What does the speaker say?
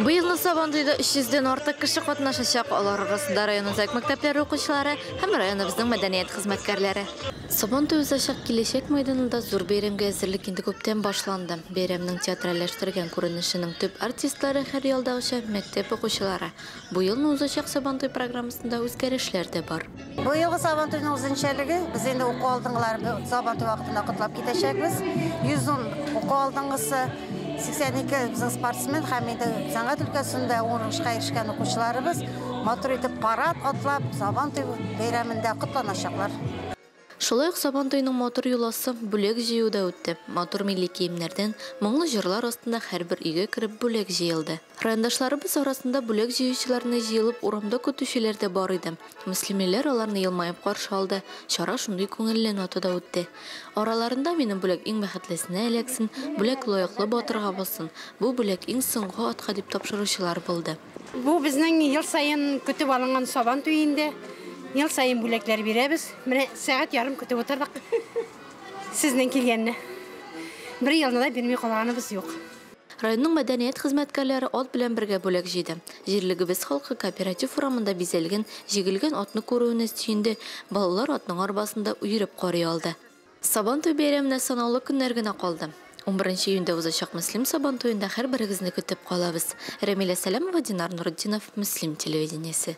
Bu yılın Sabantuyda 300'den артык кеше катнашачак. Алар арасында районыбыз мәктәпләре укучылары һәм районыбызның мәдәният хезмәткәрләре. Сабантуй узачак киләчәк мәйданында зур бәйрәмгә әзерлек инде күптән башланды. Бәйрәмнең театральләштергән күренешенең төп артистлары һәр елдагыча мәктәп укучылары. Бу елны узачак Сабантуй программасында үзгәрешләр дә бар. Бу елгы Сабантуйның үзенчәлеге без инде уку алдыңгылар Сабантуй вакытында котлап китәчәкбез. 110 уку алдыңгысы 82 bizning sportsmen һәм инде сәнгать өлкәсендә уңышка ирешкән укучыларыбыз матур итеп парад атлап Сабантуй бәйрәмендә котланачаклар. Шулай ук Сабантуйның матур юласы бүләк җыюда үтте. Матур милли киемнәрдән моңлы җырлар астында һәрбер өйгә кереп бүләк җыелды. Райондашларыбыз арасында бүләк җыючыларны җыелып урамда көтүчеләр дә бар иде. Мөслимәләр аларны елмаеп каршы алды. Чара шундый күңелле нотада үтте. Араларында минем бүләк иң бәхетлесенә эләксен, бүләк лаеклы батырга булсын. Бу бүләк иң соңгы атка дип тапшыручылар булды. Бу безнең ел сайын көтүп алынган Сабантуй инде. Ел сайын бүләкләр бирәбез. Менә сәгать ярым көтеп утырдык. Сезнең килгәнне. Бер елны да бирми калганыбыз юк. Районның мәдәният хезмәткәрләре ат белән бергә бүләк җыйды. Җирлегебез халкы кооператив урамында бизәлгән, җигелгән атны күрүенә сөенде. Балалар атның арбасында уйрып карый алды. Сабантуй бәйрәменә санаулы көннәр генә калды. 11 июньдә узачак Мөслим Сабантуенда һәрберегезне көтеп калабыз. Рамиля Сәләмова, Динар Нуруддинов, Мөслим телевидениесе.